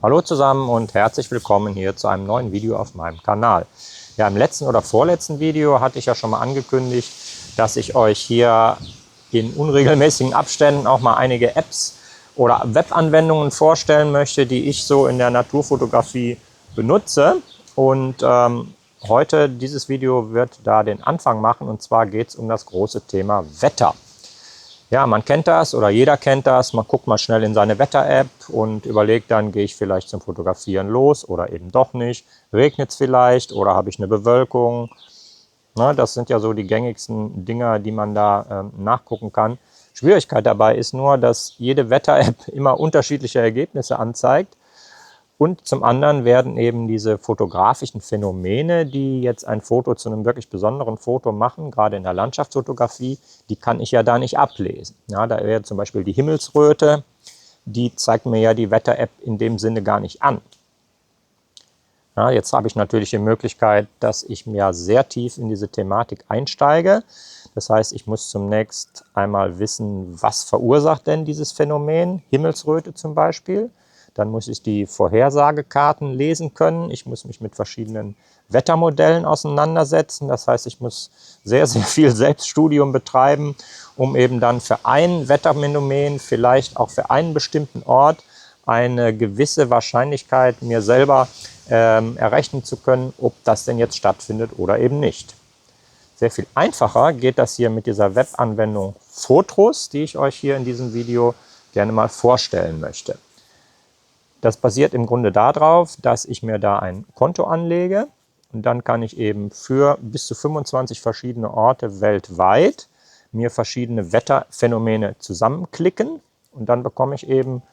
Hallo zusammen und herzlich willkommen hier zu einem neuen Video auf meinem Kanal. Ja, im letzten oder vorletzten Video hatte ich ja schon mal angekündigt, dass ich euch hier in unregelmäßigen Abständen auch mal einige Apps oder Webanwendungen vorstellen möchte, die ich so in der Naturfotografie benutze. Und heute, dieses Video wird da den Anfang machen, und zwar geht es um das große Thema Wetter. Ja, man kennt das oder jeder kennt das. Man guckt mal schnell in seine Wetter-App und überlegt dann, gehe ich vielleicht zum Fotografieren los oder eben doch nicht. Regnet es vielleicht oder habe ich eine Bewölkung? Ne, das sind ja so die gängigsten Dinger, die man da nachgucken kann. Schwierigkeit dabei ist nur, dass jede Wetter-App immer unterschiedliche Ergebnisse anzeigt. Und zum anderen werden eben diese fotografischen Phänomene, die jetzt ein Foto zu einem wirklich besonderen Foto machen, gerade in der Landschaftsfotografie, die kann ich ja da nicht ablesen. Ja, da wäre zum Beispiel die Himmelsröte, die zeigt mir ja die Wetter-App in dem Sinne gar nicht an. Ja, jetzt habe ich natürlich die Möglichkeit, dass ich mir sehr tief in diese Thematik einsteige. Das heißt, ich muss zunächst einmal wissen, was verursacht denn dieses Phänomen, Himmelsröte zum Beispiel. Dann muss ich die Vorhersagekarten lesen können. Ich muss mich mit verschiedenen Wettermodellen auseinandersetzen. Das heißt, ich muss sehr, sehr viel Selbststudium betreiben, um eben dann für ein Wetterphänomen, vielleicht auch für einen bestimmten Ort, eine gewisse Wahrscheinlichkeit mir selber errechnen zu können, ob das denn jetzt stattfindet oder eben nicht. Sehr viel einfacher geht das hier mit dieser Webanwendung Fotrus, die ich euch hier in diesem Video gerne mal vorstellen möchte. Das basiert im Grunde darauf, dass ich mir da ein Konto anlege und dann kann ich eben für bis zu 25 verschiedene Orte weltweit mir verschiedene Wetterphänomene zusammenklicken und dann bekomme ich eben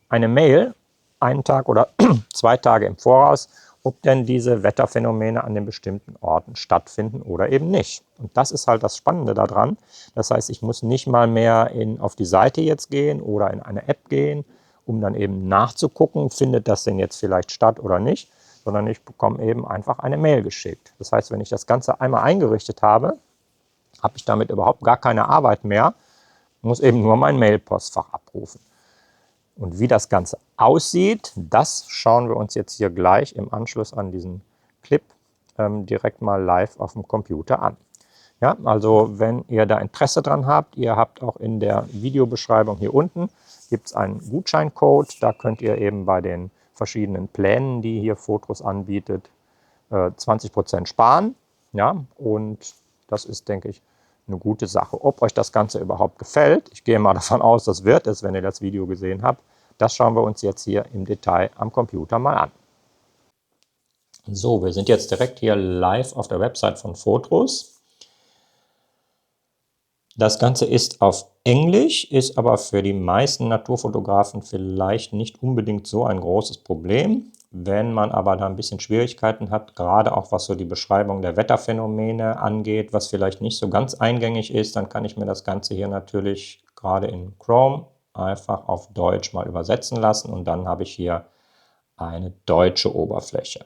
eine Mail, einen Tag oder 2 Tage im Voraus, ob denn diese Wetterphänomene an den bestimmten Orten stattfinden oder eben nicht. Und das ist halt das Spannende daran. Das heißt, ich muss nicht mal mehr auf die Seite jetzt gehen oder in eine App gehen, um dann eben nachzugucken, findet das denn jetzt vielleicht statt oder nicht, sondern ich bekomme eben einfach eine Mail geschickt. Das heißt, wenn ich das Ganze einmal eingerichtet habe, habe ich damit überhaupt gar keine Arbeit mehr, muss eben nur mein Mailpostfach abrufen. Und wie das Ganze aussieht, das schauen wir uns jetzt hier gleich im Anschluss an diesen Clip direkt mal live auf dem Computer an. Ja, also wenn ihr da Interesse dran habt, ihr habt auch in der Videobeschreibung hier unten, gibt es einen Gutscheincode, da könnt ihr eben bei den verschiedenen Plänen, die hier Fotrus anbietet, 20% sparen. Ja, und das ist, denke ich, eine gute Sache. Ob euch das Ganze überhaupt gefällt, ich gehe mal davon aus, das wird es, wenn ihr das Video gesehen habt, das schauen wir uns jetzt hier im Detail am Computer mal an. So, wir sind jetzt direkt hier live auf der Website von Fotrus. Das Ganze ist auf Englisch, ist aber für die meisten Naturfotografen vielleicht nicht unbedingt so ein großes Problem. Wenn man aber da ein bisschen Schwierigkeiten hat, gerade auch was so die Beschreibung der Wetterphänomene angeht, was vielleicht nicht so ganz eingängig ist, dann kann ich mir das Ganze hier natürlich gerade in Chrome einfach auf Deutsch mal übersetzen lassen und dann habe ich hier eine deutsche Oberfläche.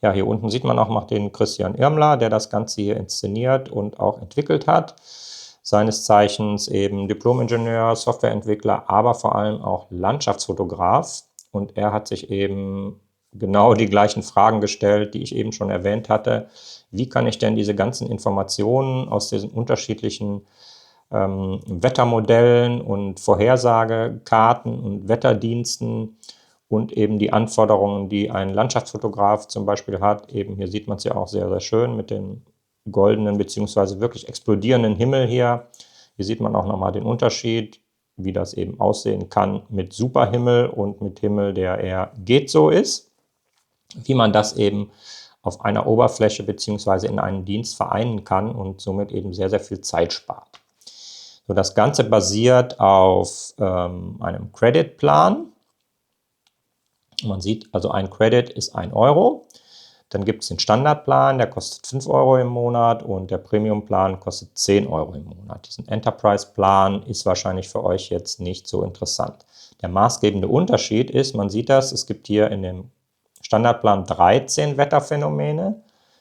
Ja, hier unten sieht man auch noch den Christian Irmler, der das Ganze hier inszeniert und auch entwickelt hat. Seines Zeichens eben Diplom-Ingenieur, Softwareentwickler, aber vor allem auch Landschaftsfotograf. Und er hat sich eben genau die gleichen Fragen gestellt, die ich eben schon erwähnt hatte. Wie kann ich denn diese ganzen Informationen aus diesen unterschiedlichen Wettermodellen und Vorhersagekarten und Wetterdiensten und eben die Anforderungen, die ein Landschaftsfotograf zum Beispiel hat, eben hier sieht man es ja auch sehr, sehr schön mit dem goldenen bzw. wirklich explodierenden Himmel hier. Hier sieht man auch nochmal den Unterschied, wie das eben aussehen kann mit Superhimmel und mit Himmel, der eher geht so ist. Wie man das eben auf einer Oberfläche bzw. in einem Dienst vereinen kann und somit eben sehr, sehr viel Zeit spart. So, das Ganze basiert auf einem Credit-Plan. Man sieht, also ein Credit ist 1 Euro. Dann gibt es den Standardplan, der kostet 5 Euro im Monat und der Premiumplan kostet 10 Euro im Monat. Diesen Enterprise-Plan ist wahrscheinlich für euch jetzt nicht so interessant. Der maßgebende Unterschied ist, man sieht das, es gibt hier in dem Standardplan 13 Wetterphänomene,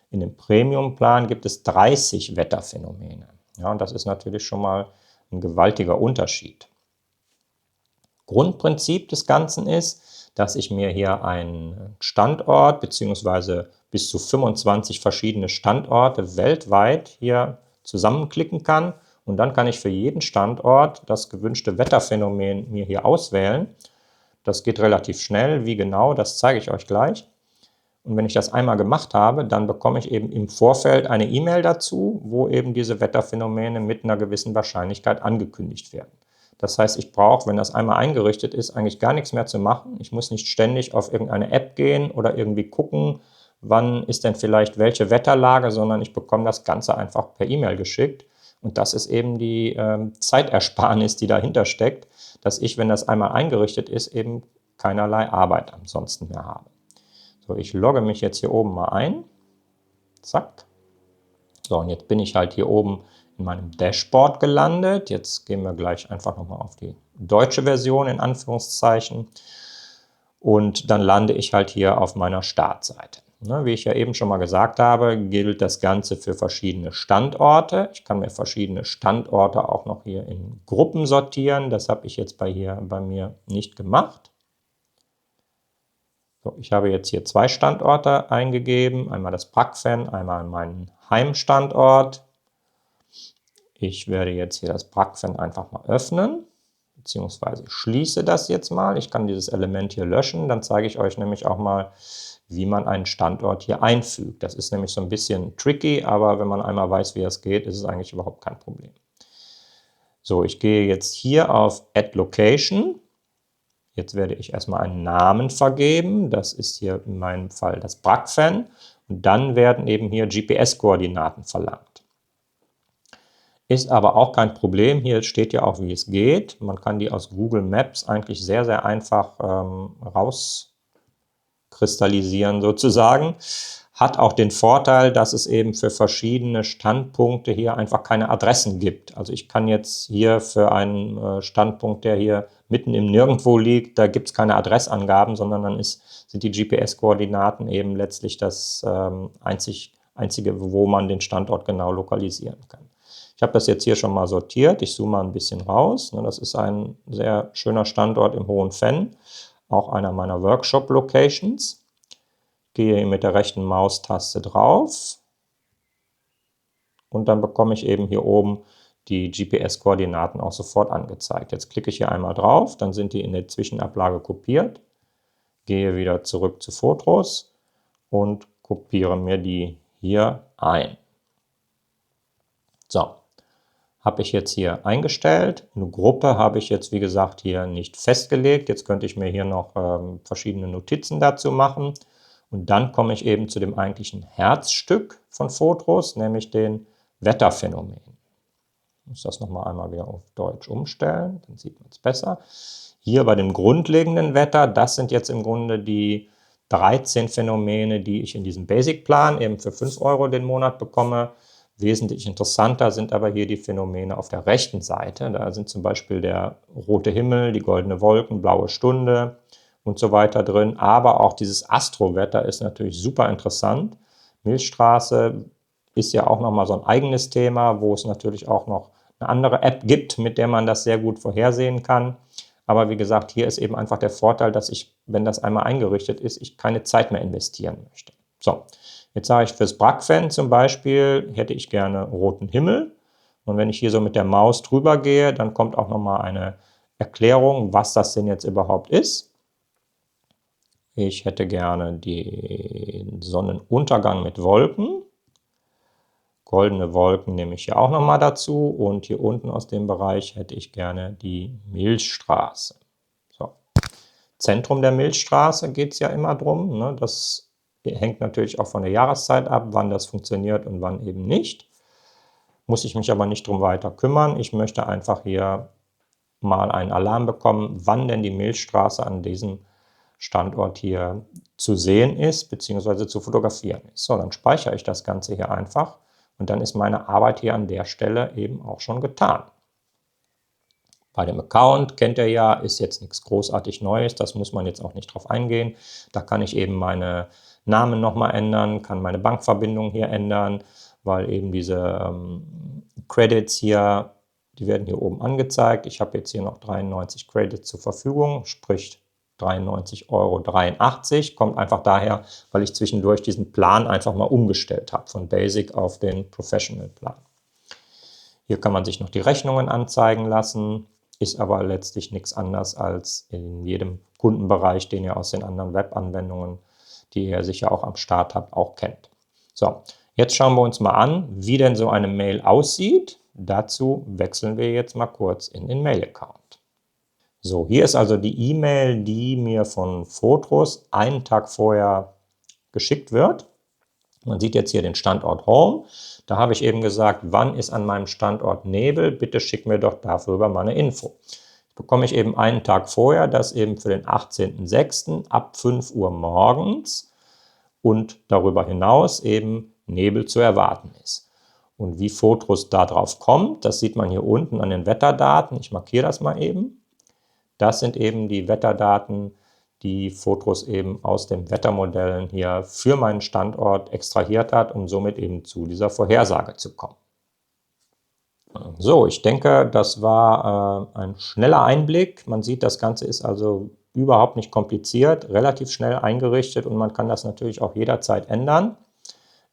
in dem Premiumplan gibt es 30 Wetterphänomene. Ja, und das ist natürlich schon mal ein gewaltiger Unterschied. Grundprinzip des Ganzen ist, dass ich mir hier einen Standort bzw. bis zu 25 verschiedene Standorte weltweit hier zusammenklicken kann. Und dann kann ich für jeden Standort das gewünschte Wetterphänomen mir hier auswählen. Das geht relativ schnell. Wie genau, das zeige ich euch gleich. Und wenn ich das einmal gemacht habe, dann bekomme ich eben im Vorfeld eine E-Mail dazu, wo eben diese Wetterphänomene mit einer gewissen Wahrscheinlichkeit angekündigt werden. Das heißt, ich brauche, wenn das einmal eingerichtet ist, eigentlich gar nichts mehr zu machen. Ich muss nicht ständig auf irgendeine App gehen oder irgendwie gucken, wann ist denn vielleicht welche Wetterlage, sondern ich bekomme das Ganze einfach per E-Mail geschickt. Und das ist eben die Zeitersparnis, die dahinter steckt, dass ich, wenn das einmal eingerichtet ist, eben keinerlei Arbeit ansonsten mehr habe. So, ich logge mich jetzt hier oben mal ein. Zack. So, und jetzt bin ich halt hier oben in meinem Dashboard gelandet. Jetzt gehen wir gleich einfach nochmal auf die deutsche Version in Anführungszeichen. Und dann lande ich halt hier auf meiner Startseite. Wie ich ja eben schon mal gesagt habe, gilt das Ganze für verschiedene Standorte. Ich kann mir verschiedene Standorte auch noch hier in Gruppen sortieren. Das habe ich jetzt bei mir nicht gemacht. So, ich habe jetzt hier 2 Standorte eingegeben, einmal das Bracfen, einmal meinen Heimstandort. Ich werde jetzt hier das Bracfen einfach mal öffnen, beziehungsweise schließe das jetzt mal. Ich kann dieses Element hier löschen, dann zeige ich euch nämlich auch mal, wie man einen Standort hier einfügt. Das ist nämlich so ein bisschen tricky, aber wenn man einmal weiß, wie es geht, ist es eigentlich überhaupt kein Problem. So, ich gehe jetzt hier auf Add Location. Jetzt werde ich erstmal einen Namen vergeben. Das ist hier in meinem Fall das Bracfen. Und dann werden eben hier GPS-Koordinaten verlangt. Ist aber auch kein Problem. Hier steht ja auch, wie es geht. Man kann die aus Google Maps eigentlich sehr, sehr einfach rauskristallisieren sozusagen. Hat auch den Vorteil, dass es eben für verschiedene Standpunkte hier einfach keine Adressen gibt. Also ich kann jetzt hier für einen Standpunkt, der hier mitten im Nirgendwo liegt, da gibt es keine Adressangaben, sondern dann sind die GPS-Koordinaten eben letztlich das einzige, wo man den Standort genau lokalisieren kann. Ich habe das jetzt hier schon mal sortiert. Ich zoome mal ein bisschen raus. Das ist ein sehr schöner Standort im Hohen Venn, auch einer meiner Workshop-Locations. Gehe hier mit der rechten Maustaste drauf und dann bekomme ich eben hier oben die GPS-Koordinaten auch sofort angezeigt. Jetzt klicke ich hier einmal drauf, dann sind die in der Zwischenablage kopiert, gehe wieder zurück zu Fotos und kopiere mir die hier ein. So, habe ich jetzt hier eingestellt. Eine Gruppe habe ich jetzt, wie gesagt, hier nicht festgelegt. Jetzt könnte ich mir hier noch verschiedene Notizen dazu machen. Und dann komme ich eben zu dem eigentlichen Herzstück von Fotos, nämlich den Wetterphänomen. Ich muss das nochmal einmal wieder auf Deutsch umstellen, dann sieht man es besser. Hier bei dem grundlegenden Wetter, das sind jetzt im Grunde die 13 Phänomene, die ich in diesem Basic-Plan eben für 5 € den Monat bekomme. Wesentlich interessanter sind aber hier die Phänomene auf der rechten Seite. Da sind zum Beispiel der rote Himmel, die goldene Wolken, blaue Stunde und so weiter drin. Aber auch dieses Astrowetter ist natürlich super interessant. Milchstraße ist ja auch nochmal so ein eigenes Thema, wo es natürlich auch noch eine andere App gibt, mit der man das sehr gut vorhersehen kann. Aber wie gesagt, hier ist eben einfach der Vorteil, dass ich, wenn das einmal eingerichtet ist, ich keine Zeit mehr investieren möchte. So, jetzt sage ich fürs Bracfen zum Beispiel, hätte ich gerne roten Himmel. Und wenn ich hier so mit der Maus drüber gehe, dann kommt auch nochmal eine Erklärung, was das denn jetzt überhaupt ist. Ich hätte gerne den Sonnenuntergang mit Wolken. Goldene Wolken nehme ich hier auch nochmal dazu. Und hier unten aus dem Bereich hätte ich gerne die Milchstraße. So. Zentrum der Milchstraße geht es ja immer drum. Das hängt natürlich auch von der Jahreszeit ab, wann das funktioniert und wann eben nicht. Muss ich mich aber nicht drum weiter kümmern. Ich möchte einfach hier mal einen Alarm bekommen, wann denn die Milchstraße an diesem Standort hier zu sehen ist, beziehungsweise zu fotografieren ist. So, dann speichere ich das Ganze hier einfach und dann ist meine Arbeit hier an der Stelle eben auch schon getan. Bei dem Account, kennt ihr ja, ist jetzt nichts großartig Neues, das muss man jetzt auch nicht drauf eingehen. Da kann ich eben meine Namen nochmal ändern, kann meine Bankverbindung hier ändern, weil eben diese Credits hier, die werden hier oben angezeigt. Ich habe jetzt hier noch 93 Credits zur Verfügung, sprich 93,83 €. Kommt einfach daher, weil ich zwischendurch diesen Plan einfach mal umgestellt habe, von Basic auf den Professional-Plan. Hier kann man sich noch die Rechnungen anzeigen lassen, ist aber letztlich nichts anderes als in jedem Kundenbereich, den ihr aus den anderen Webanwendungen, die ihr sicher auch am Start habt, auch kennt. So, jetzt schauen wir uns mal an, wie denn so eine Mail aussieht. Dazu wechseln wir jetzt mal kurz in den Mail-Account. So, hier ist also die E-Mail, die mir von Fotros einen Tag vorher geschickt wird. Man sieht jetzt hier den Standort Home. Da habe ich eben gesagt, wann ist an meinem Standort Nebel? Bitte schick mir doch darüber mal eine Info. Das bekomme ich eben einen Tag vorher, dass eben für den 18.06. ab 5 Uhr morgens und darüber hinaus eben Nebel zu erwarten ist. Und wie Fotros darauf kommt, das sieht man hier unten an den Wetterdaten. Ich markiere das mal eben. Das sind eben die Wetterdaten, die Fotros eben aus den Wettermodellen hier für meinen Standort extrahiert hat, um somit eben zu dieser Vorhersage zu kommen. So, ich denke, das war ein schneller Einblick. Man sieht, das Ganze ist also überhaupt nicht kompliziert, relativ schnell eingerichtet und man kann das natürlich auch jederzeit ändern.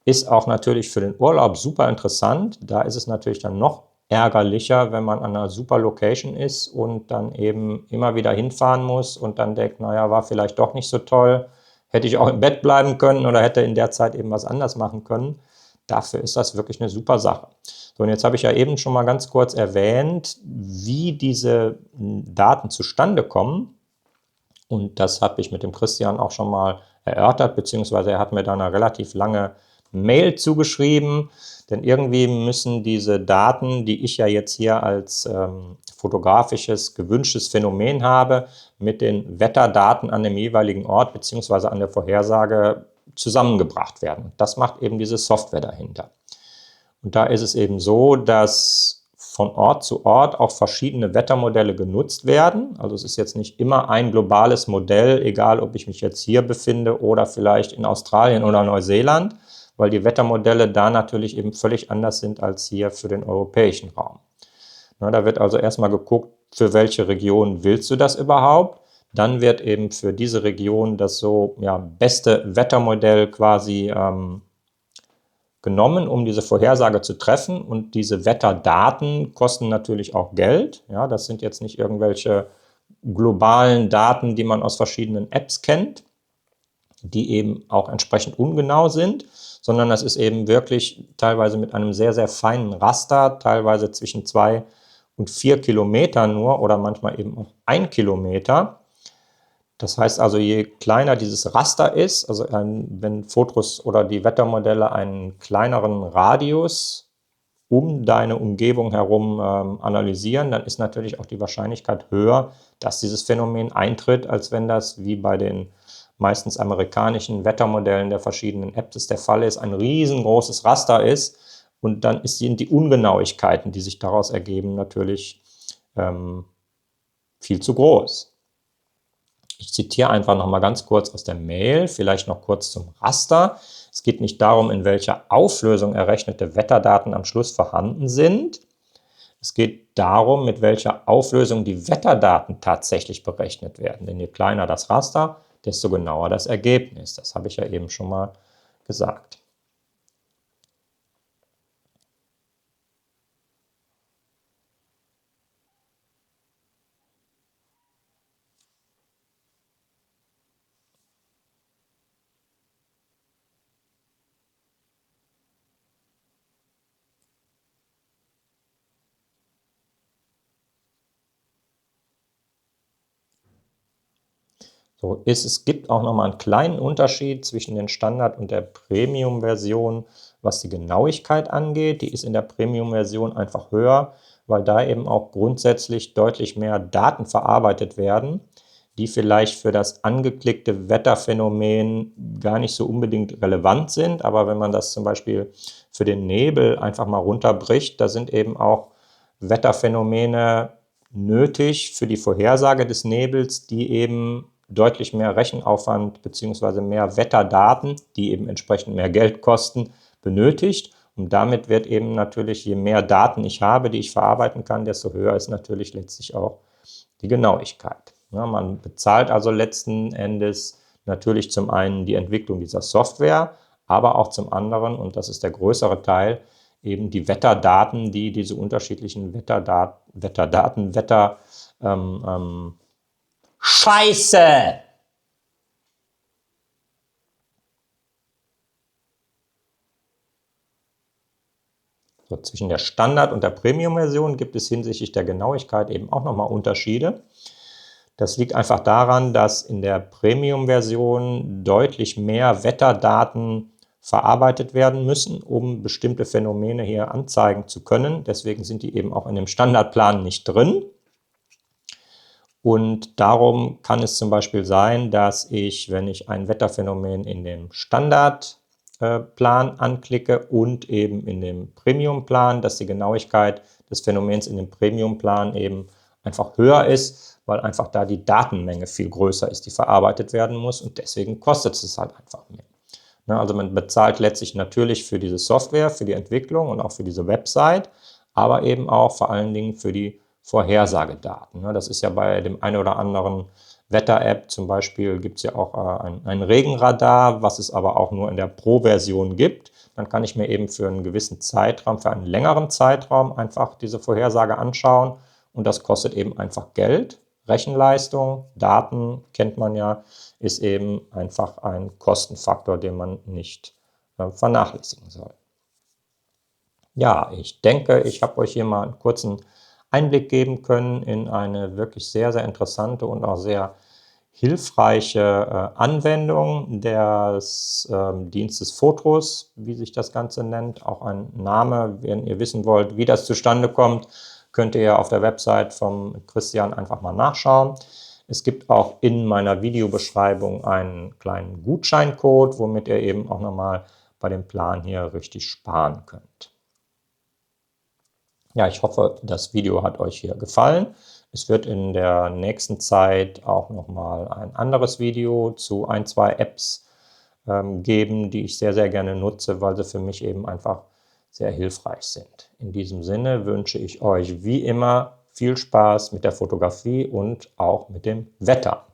Ist auch natürlich für den Urlaub super interessant. Da ist es natürlich dann noch ärgerlicher, wenn man an einer super Location ist und dann eben immer wieder hinfahren muss und dann denkt, naja, war vielleicht doch nicht so toll, hätte ich auch im Bett bleiben können oder hätte in der Zeit eben was anders machen können. Dafür ist das wirklich eine super Sache. So, und jetzt habe ich ja eben schon mal ganz kurz erwähnt, wie diese Daten zustande kommen. Und das habe ich mit dem Christian auch schon mal erörtert, beziehungsweise er hat mir da eine relativ lange Mail zugeschrieben, denn irgendwie müssen diese Daten, die ich ja jetzt hier als fotografisches gewünschtes Phänomen habe, mit den Wetterdaten an dem jeweiligen Ort beziehungsweise an der Vorhersage zusammengebracht werden. Das macht eben diese Software dahinter. Und da ist es eben so, dass von Ort zu Ort auch verschiedene Wettermodelle genutzt werden. Also es ist jetzt nicht immer ein globales Modell, egal ob ich mich jetzt hier befinde oder vielleicht in Australien oder Neuseeland, weil die Wettermodelle da natürlich eben völlig anders sind als hier für den europäischen Raum. Na, da wird also erstmal geguckt, für welche Region willst du das überhaupt? Dann wird eben für diese Region das so beste Wettermodell quasi genommen, um diese Vorhersage zu treffen. Und diese Wetterdaten kosten natürlich auch Geld. Ja, das sind jetzt nicht irgendwelche globalen Daten, die man aus verschiedenen Apps kennt, die eben auch entsprechend ungenau sind, sondern das ist eben wirklich teilweise mit einem sehr, sehr feinen Raster, teilweise zwischen 2 und 4 Kilometer nur oder manchmal eben auch 1 Kilometer. Das heißt also, je kleiner dieses Raster ist, also wenn Fotros oder die Wettermodelle einen kleineren Radius um deine Umgebung herum analysieren, dann ist natürlich auch die Wahrscheinlichkeit höher, dass dieses Phänomen eintritt, als wenn das wie bei den meistens amerikanischen Wettermodellen der verschiedenen Apps der Fall ist, ein riesengroßes Raster ist und dann sind die Ungenauigkeiten, die sich daraus ergeben, natürlich viel zu groß. Ich zitiere einfach noch mal ganz kurz aus der Mail, vielleicht noch kurz zum Raster. Es geht nicht darum, in welcher Auflösung errechnete Wetterdaten am Schluss vorhanden sind. Es geht darum, mit welcher Auflösung die Wetterdaten tatsächlich berechnet werden. Denn je kleiner das Raster, desto genauer das Ergebnis. Das habe ich ja eben schon mal gesagt. So es gibt auch nochmal einen kleinen Unterschied zwischen den Standard- und der Premium-Version, was die Genauigkeit angeht. Die ist in der Premium-Version einfach höher, weil da eben auch grundsätzlich deutlich mehr Daten verarbeitet werden, die vielleicht für das angeklickte Wetterphänomen gar nicht so unbedingt relevant sind. Aber wenn man das zum Beispiel für den Nebel einfach mal runterbricht, da sind eben auch Wetterphänomene nötig für die Vorhersage des Nebels, die eben deutlich mehr Rechenaufwand bzw. mehr Wetterdaten, die eben entsprechend mehr Geld kosten, benötigt. Und damit wird eben natürlich, je mehr Daten ich habe, die ich verarbeiten kann, desto höher ist natürlich letztlich auch die Genauigkeit. Ja, man bezahlt also letzten Endes natürlich zum einen die Entwicklung dieser Software, aber auch zum anderen, und das ist der größere Teil, eben die Wetterdaten, die diese unterschiedlichen Scheiße! So, zwischen der Standard- und der Premium-Version gibt es hinsichtlich der Genauigkeit eben auch nochmal Unterschiede. Das liegt einfach daran, dass in der Premium-Version deutlich mehr Wetterdaten verarbeitet werden müssen, um bestimmte Phänomene hier anzeigen zu können. Deswegen sind die eben auch in dem Standardplan nicht drin. Und darum kann es zum Beispiel sein, dass ich, wenn ich ein Wetterphänomen in dem Standardplan anklicke und eben in dem Premiumplan, dass die Genauigkeit des Phänomens in dem Premiumplan eben einfach höher ist, weil einfach da die Datenmenge viel größer ist, die verarbeitet werden muss, und deswegen kostet es halt einfach mehr. Also man bezahlt letztlich natürlich für diese Software, für die Entwicklung und auch für diese Website, aber eben auch vor allen Dingen für die Vorhersagedaten. Das ist ja bei dem einen oder anderen Wetter-App zum Beispiel, gibt es ja auch ein Regenradar, was es aber auch nur in der Pro-Version gibt. Dann kann ich mir eben für einen gewissen Zeitraum, für einen längeren Zeitraum einfach diese Vorhersage anschauen, und das kostet eben einfach Geld. Rechenleistung, Daten kennt man ja, ist eben einfach ein Kostenfaktor, den man nicht vernachlässigen soll. Ja, ich denke, ich habe euch hier mal einen kurzen Einblick geben können in eine wirklich sehr, sehr interessante und auch sehr hilfreiche Anwendung des Dienstes Fotos, wie sich das Ganze nennt. Auch ein Name, wenn ihr wissen wollt, wie das zustande kommt, könnt ihr auf der Website vom Christian einfach mal nachschauen. Es gibt auch in meiner Videobeschreibung einen kleinen Gutscheincode, womit ihr eben auch nochmal bei dem Plan hier richtig sparen könnt. Ja, ich hoffe, das Video hat euch hier gefallen. Es wird in der nächsten Zeit auch nochmal ein anderes Video zu ein, zwei Apps geben, die ich sehr, sehr gerne nutze, weil sie für mich eben einfach sehr hilfreich sind. In diesem Sinne wünsche ich euch wie immer viel Spaß mit der Fotografie und auch mit dem Wetter.